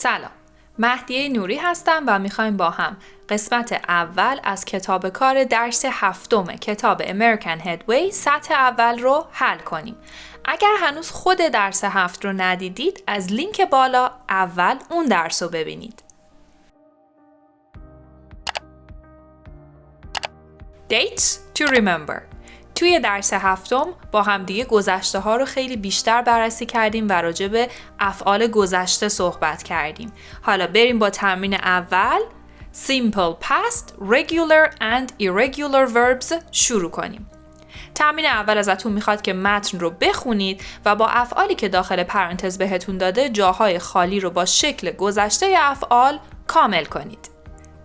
سلام، مهدیه نوری هستم و میخوایم با هم قسمت اول از کتاب کار درس هفتم کتاب American Headway سطح اول رو حل کنیم. اگر هنوز خود درس 7 رو ندیدید از لینک بالا اول اون درس رو ببینید. Dates to remember. توی درس هفتم با همدیگه گذشته ها رو خیلی بیشتر بررسی کردیم و راجع به افعال گذشته صحبت کردیم. حالا بریم با تمرین اول Simple Past, Regular and Irregular Verbs شروع کنیم. تمرین اول ازتون میخواد که متن رو بخونید و با افعالی که داخل پرانتز بهتون داده جاهای خالی رو با شکل گذشته افعال کامل کنید.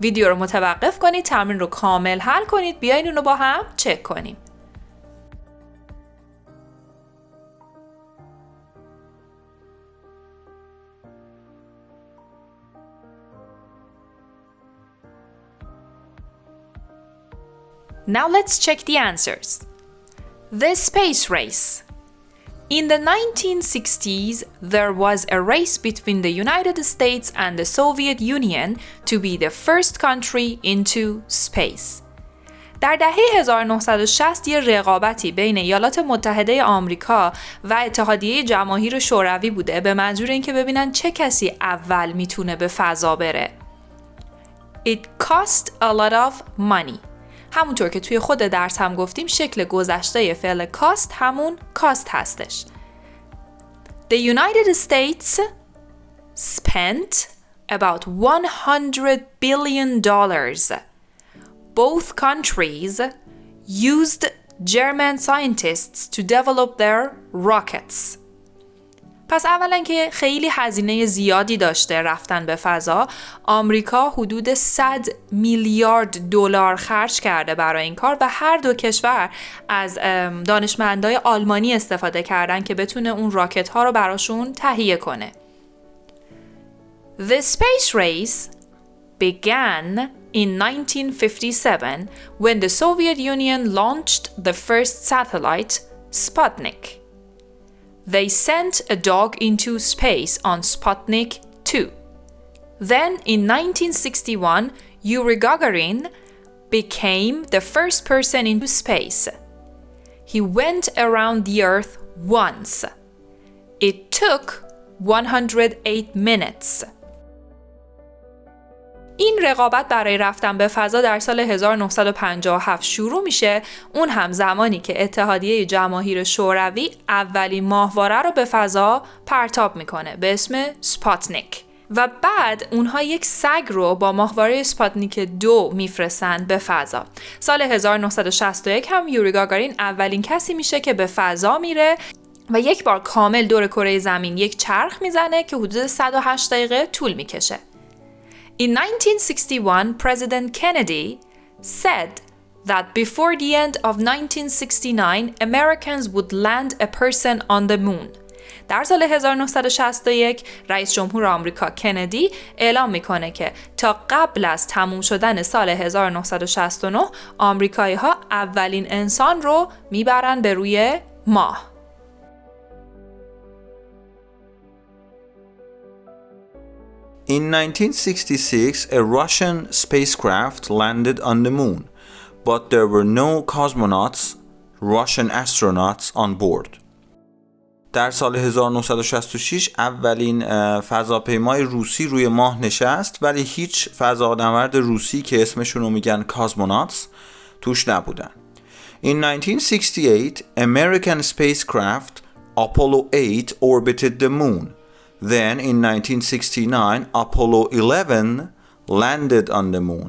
ویدیو رو متوقف کنید، تمرین رو کامل حل کنید، بیاین اون رو با هم چک کنیم. Now let's check the answers. The space race. In the 1960s, there was a race between the United States and the Soviet Union to be the first country into space. در دهه 1960 یه رقابتی بین ایالات متحده آمریکا و اتحادیه جماهیر شوروی بوده به منظور اینکه ببینن چه کسی اول میتونه به فضا بره. It cost a lot of money. همونطور که توی خود درس هم گفتیم شکل گذشته فعل cost همون cost هستش. The United States spent about $100 billion. Both countries used German scientists to develop their rockets. پس اولا که خیلی هزینه زیادی داشته رفتن به فضا. آمریکا حدود 100 میلیارد دلار خرج کرده برای این کار و هر دو کشور از دانشمندای آلمانی استفاده کردن که بتونه اون راکت ها رو براشون تهیه کنه. The space race began in 1957 when the Soviet Union launched the first satellite, Sputnik. They sent a dog into space on Sputnik 2. Then, in 1961, Yuri Gagarin became the first person into space. He went around the Earth once. It took 108 minutes. این رقابت برای رفتن به فضا در سال 1957 شروع میشه، اون هم زمانی که اتحادیه جماهیر شوروی اولین ماهواره رو به فضا پرتاب میکنه به اسم سپاتنیک و بعد اونها یک سگ رو با ماهواره سپاتنیک 2 میفرستند به فضا. سال 1961 هم یوری گاگارین اولین کسی میشه که به فضا میره و یک بار کامل دور کره زمین یک چرخ میزنه که حدود 108 دقیقه طول میکشه. In 1961, President Kennedy said that before the end of 1969, Americans would land a person on the moon. در سال 1961 رئیس جمهور آمریکا کندی اعلام میکنه که تا قبل از تموم شدن سال 1969 آمریکایی ها اولین انسان رو میبرن به روی ماه. In 1966, a Russian spacecraft landed on the moon, but there were no cosmonauts, Russian astronauts on board. در سال 1966 اولین فضاپیمای روسی روی ماه نشست ولی هیچ فضانورد روسی که اسمشون رو میگن کاسموناتس توش نبودن. In 1968, American spacecraft Apollo 8 orbited the moon. Then in 1969, Apollo 11 landed on the moon,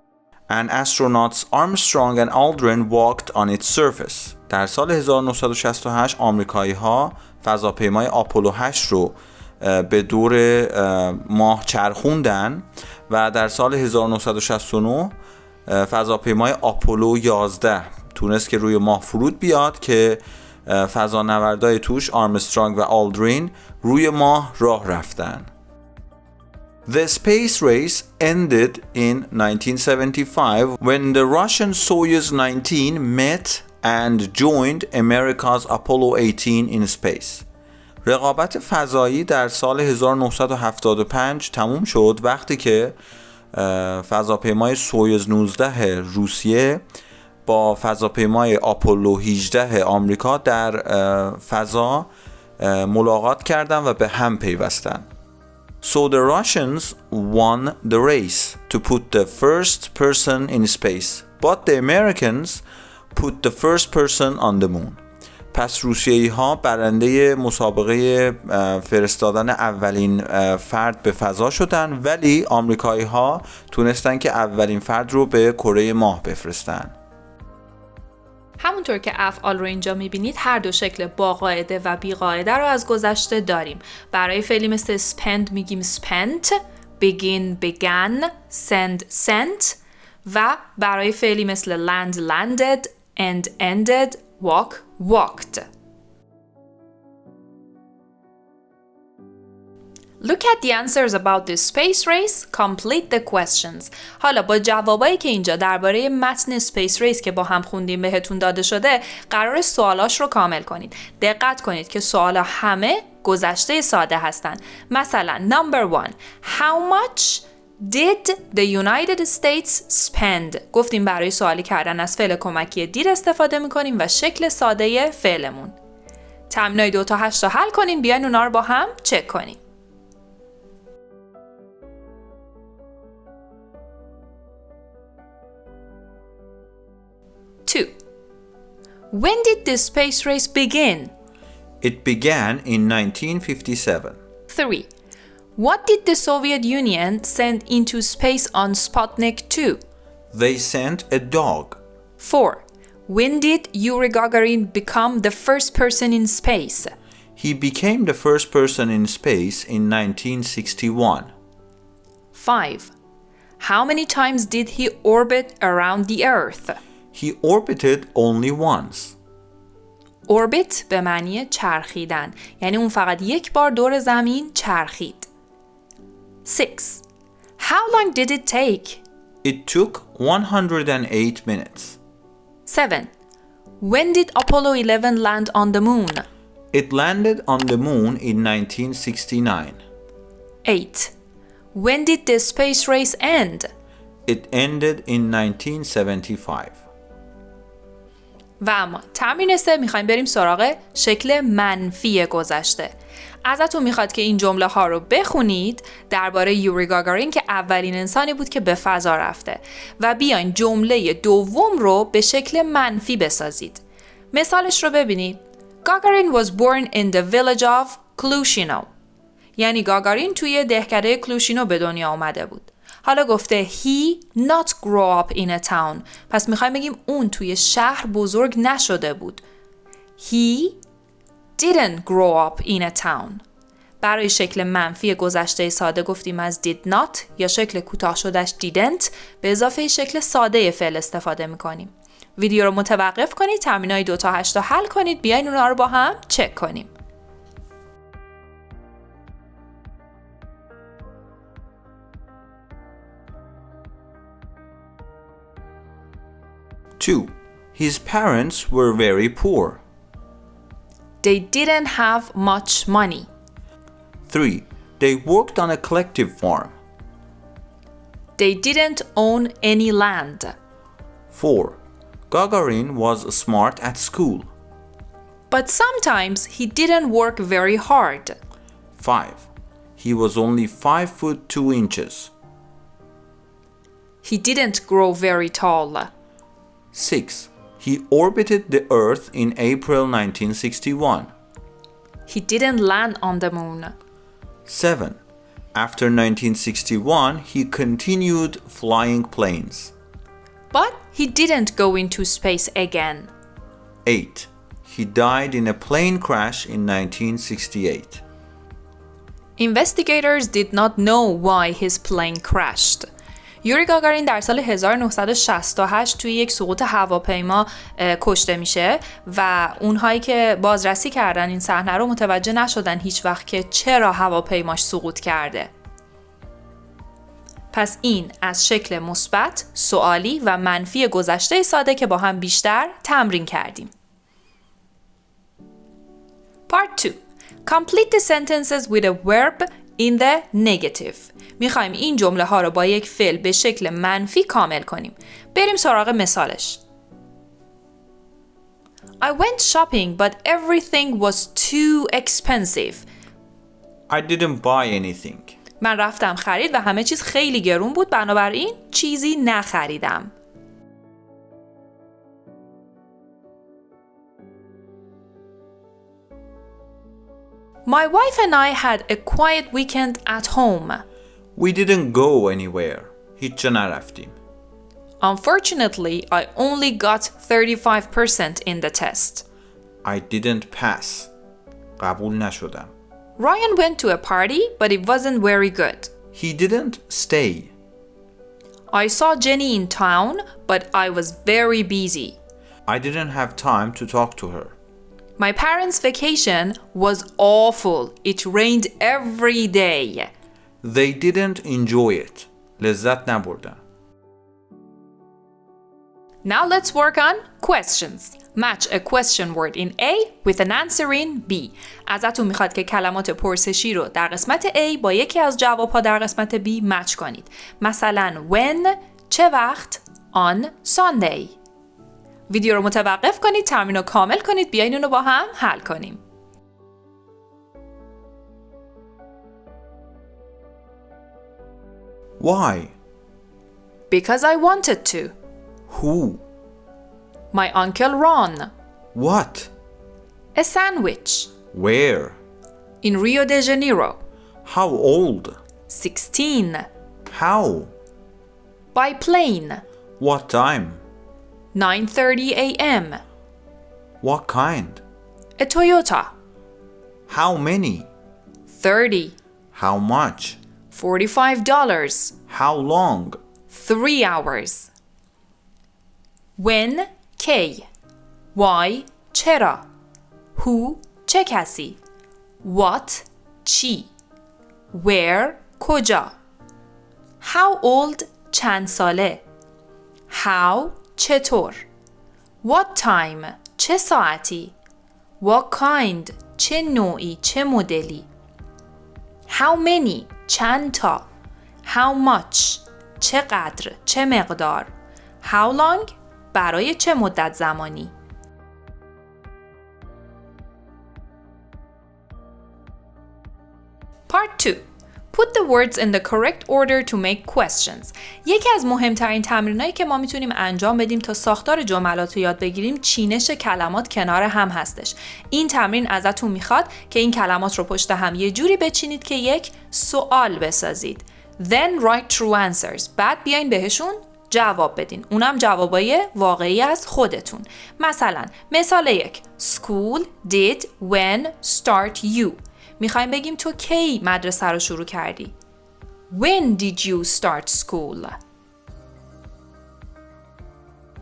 and astronauts Armstrong and Aldrin walked on its surface. در سال 1968 آمریکایی ها فضاپیمای آپولو 8 رو به دور ماه چرخوندن و در سال 1969 فضاپیمای آپولو 11 تونست که روی ماه فرود بیاد که فضانوردای توش آرمسترانگ و آلدرین روی ماه راه رفتن. The space race ended in 1975 when the Russian Soyuz 19 met and joined America's Apollo 18 in space. رقابت فضایی در سال 1975 تموم شد وقتی که فضاپیمای سویوز 19 روسیه با فضاپیمای آپولو 18 آمریکا در فضا ملاقات کردند و به هم پیوستند. So the Russians won the race to put the first person in space, but the Americans put the first person on the moon. پس روسیایی ها برنده مسابقه فرستادن اولین فرد به فضا شدن، ولی آمریکایی ها تونستن که اولین فرد رو به کره ماه بفرستن. همونطور که افعال رو اینجا میبینید هر دو شکل با قاعده و بی قاعده رو از گذشته داریم. برای فعلی مثل spend میگیم spent، begin began، send sent و برای فعلی مثل land landed، end ended، walk walked. Look at the answers about the space race, complete the questions. حالا با جوابایی که اینجا درباره متن space race که با هم خوندیم بهتون داده شده، قرار سوالاش رو کامل کنید. دقت کنید که سوالا همه گذشته ساده هستن. مثلا number 1. How much did the United States spend؟ گفتیم برای سوالی کردن از فعل کمکی دید استفاده میکنیم و شکل ساده فعلمون. تمرینای 2 تا 8 تا حل کنیم، بیاین اونا رو با هم چک کنیم. 2. When did the space race begin? It began in 1957. 3. What did the Soviet Union send into space on Sputnik 2? They sent a dog. 4. When did Yuri Gagarin become the first person in space? He became the first person in space in 1961. 5. How many times did he orbit around the Earth? He orbited only once. Orbit به معنی چرخیدن، یعنی اون فقط یک بار دور زمین چرخید. 6. How long did it take? It took 108 minutes. 7. When did Apollo 11 land on the moon? It landed on the moon in 1969. 8. When did the space race end? It ended in 1975. و اما تمرین 3 میخوایم بریم سراغ شکل منفی گذشته. ازتون میخواد که این جمله ها رو بخونید درباره یوری گاگارین که اولین انسانی بود که به فضا رفته و بیاین جمله دوم رو به شکل منفی بسازید. مثالش رو ببینید. Gagarin was born in the village of Klushino. یعنی گاگارین توی دهکده کلوشینو به دنیا آمده بود. حالا گفته he not grow up in a town. پس میخوایم بگیم اون توی شهر بزرگ نشده بود. He didn't grow up in a town. برای شکل منفی گذشته ساده گفتیم از did not یا شکل کوتاه شدهش didn't به اضافه شکل ساده فعل استفاده میکنیم. ویدیو رو متوقف کنید، تمرینای 2 تا 8 تا حل کنید، بیاین اونا رو با هم چک کنیم. 2. His parents were very poor. They didn't have much money. 3. They worked on a collective farm. They didn't own any land. 4. Gagarin was smart at school. But sometimes he didn't work very hard. 5. He was only 5 foot 2 inches. He didn't grow very tall. 6. He orbited the Earth in April 1961. He didn't land on the moon. 7. After 1961, he continued flying planes. But he didn't go into space again. 8. He died in a plane crash in 1968. Investigators did not know why his plane crashed. یوری گاگارین در سال 1968 توی یک سقوط هواپیما کشته میشه و اونهایی که بازرسی کردن این صحنه رو متوجه نشدن هیچ وقت که چرا هواپیماش سقوط کرده. پس این از شکل مثبت، سوالی و منفی گذشته ساده که با هم بیشتر تمرین کردیم. Part 2. Complete the sentences with a verb in the negative. میخوایم این جمله ها رو با یک فعل به شکل منفی کامل کنیم. بریم سراغ مثالش. I went shopping but everything was too expensive. I didn't buy anything. من رفتم خرید و همه چیز خیلی گرون بود، بنابراین چیزی نخریدم. My wife and I had a quiet weekend at home. We didn't go anywhere. هیچ جا نرفتیم. Unfortunately, I only got 35% in the test. I didn't pass. قبول نشدم. Ryan went to a party, but it wasn't very good. He didn't stay. I saw Jenny in town, but I was very busy. I didn't have time to talk to her. My parents' vacation was awful. It rained every day. They didn't enjoy it. لذت نبردن. Now let's work on questions. Match a question word in A with an answer in B. ازتون میخواد که کلمات پرسشی رو در قسمت A با یکی از جوابها در قسمت B مچ کنید. مثلا when چه وقت on Sunday. ویدیو رو متوقف کنید، تمرین رو کامل کنید، بیاین اون رو با هم حل کنیم. Why? Because I wanted to. Who? My uncle Ron. What? A sandwich. Where? In Rio de Janeiro. How old? 16. How? By plane. What time? 9:30 a.m. What kind? A Toyota. How many? 30. How much? $45. How long? 3 hours. When کی. Why چرا. Who چه کسی. What چی. Where کجا. How old چند ساله. How چطور. What time چه ساعتی. What kind چه نوعی چه مدلی. How many چند تا. How much چقدر چه مقدار. How long برای چه مدت زمانی. Part 2. Put the words in the correct order to make questions. یکی از مهمترین تمرینایی که ما میتونیم انجام بدیم تا ساختار جملات رو یاد بگیریم چینش کلمات کنار هم هستش. این تمرین ازتون میخواد که این کلمات رو پشت هم یه جوری بچینید که یک سوال بسازید. Then write true answers. بعد بیاین بهشون جواب بدین. اونم جوابای واقعی از خودتون. مثلا مثال 1. School did when start you. میخوایم بگیم تو کی مدرسه رو شروع کردی. When did you start school?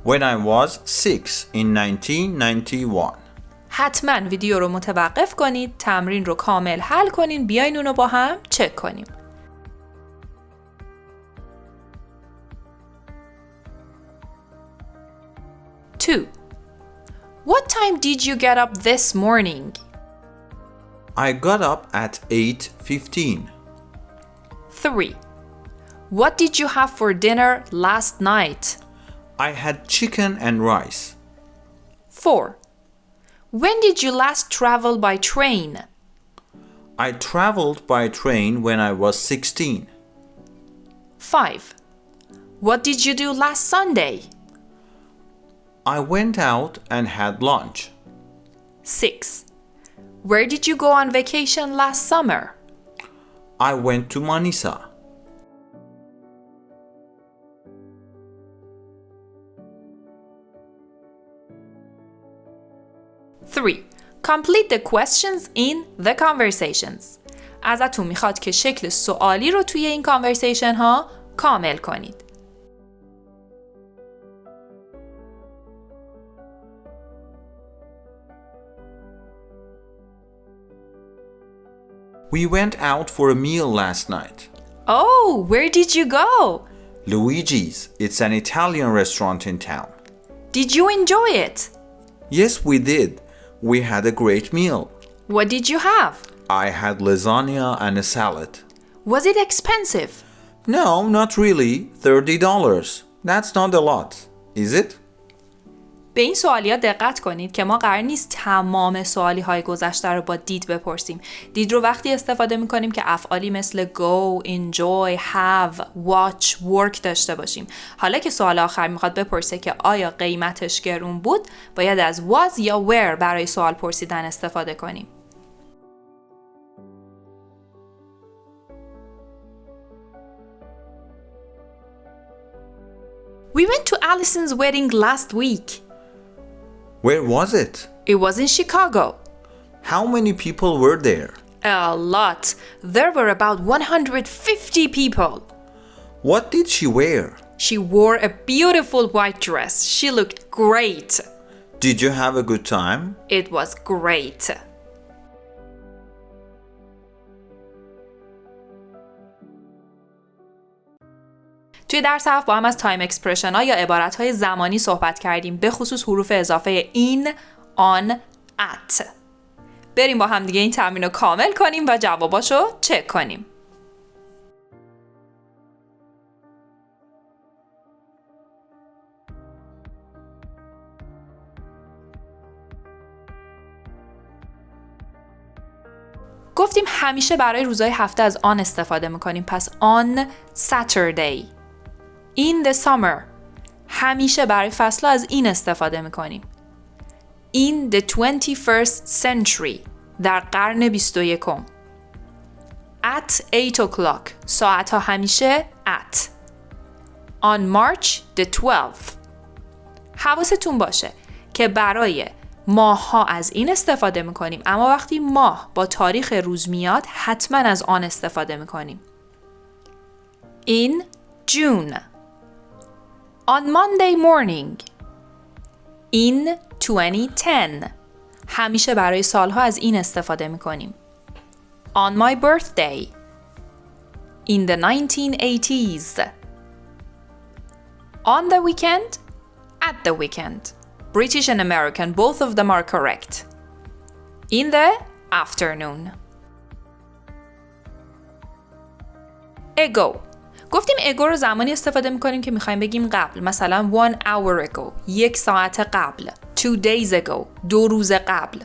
When I was 6 in 1991. حتما ویدیو رو متوقف کنید، تمرین رو کامل حل کنین، بیاین اونو با هم چک کنیم. Two. What time did you get up this morning? I got up at 8:15. 3. What did you have for dinner last night? I had chicken and rice. 4. When did you last travel by train? I traveled by train when I was 16. 5. What did you do last Sunday? I went out and had lunch. 6. Where did you go on vacation last summer? I went to Manisa. 3. Complete the questions in the conversations. ازتون میخواد که شکل سوالی رو توی این conversation ها کامل کنید. We went out for a meal last night. Oh, where did you go? Luigi's. It's an Italian restaurant in town. Did you enjoy it? Yes, we did. We had a great meal. What did you have? I had lasagna and a salad. Was it expensive? No, not really. $30. That's not a lot, is it? به این سوالیات دقت کنید که ما قرار نیست تمام سوالی های گذشته رو با دید بپرسیم. دید رو وقتی استفاده میکنیم که افعالی مثل go, enjoy, have, watch, work داشته باشیم. حالا که سوال آخر میخواد بپرسه که آیا قیمتش گرون بود، باید از was یا where برای سوال پرسیدن استفاده کنیم. We went to Allison's wedding last week. Where was it? It was in Chicago. How many people were there? A lot. There were about 150 people. What did she wear? She wore a beautiful white dress. She looked great. Did you have a good time? It was great. توی درس هفت با هم از تایم اکسپرشن ها یا عبارت های زمانی صحبت کردیم، به خصوص حروف اضافه این، آن، at. بریم با هم دیگه این تمرین رو کامل کنیم و جواباشو چک کنیم. گفتیم همیشه برای روزهای هفته از آن استفاده میکنیم، پس on Saturday. In the summer. همیشه برای فصل‌ها از این استفاده میکنیم. In the 21st century. در قرن 21. At 8 o'clock. ساعتها همیشه at. On March the 12th. حواستون باشه که برای ماه‌ها از این استفاده میکنیم، اما وقتی ماه با تاریخ روز میاد حتما از آن استفاده میکنیم. In June. On Monday morning. In 2010. همیشه برای سالها از این استفاده میکنیم. On my birthday. In the 1980s. On the weekend. At the weekend. British and American, both of them are correct. In the afternoon. Ago. گفتیم ago رو زمانی استفاده میکنیم که میخوایم بگیم قبل. مثلا 1 hour ago. 1 ساعت قبل. 2 days ago. 2 روز قبل.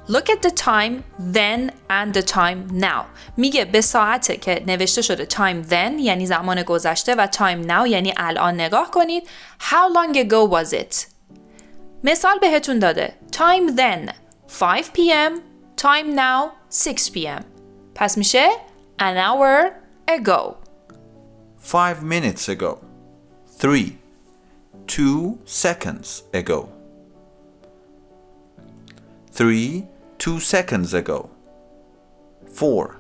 Look at the time then and the time now. میگه به ساعته که نوشته شده time then یعنی زمان گذشته و time now یعنی الان نگاه کنید. How long ago was it? مثال بهتون داده. Time then 5 p.m. Time now 6 p.m. پس میشه an hour ago. 5 minutes ago. 3. 2 seconds ago. 3. 2 seconds ago. 4.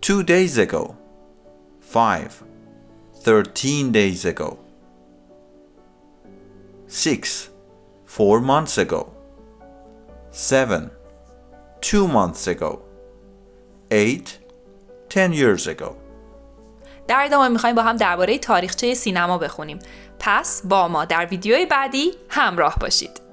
2 days ago. 5. 13 days ago. 6. 4 months ago. 7. 2 months ago. 8. 10 years ago. در ادامه میخوایم با هم درباره تاریخچه سینما بخونیم. پس با ما در ویدیوی بعدی همراه باشید.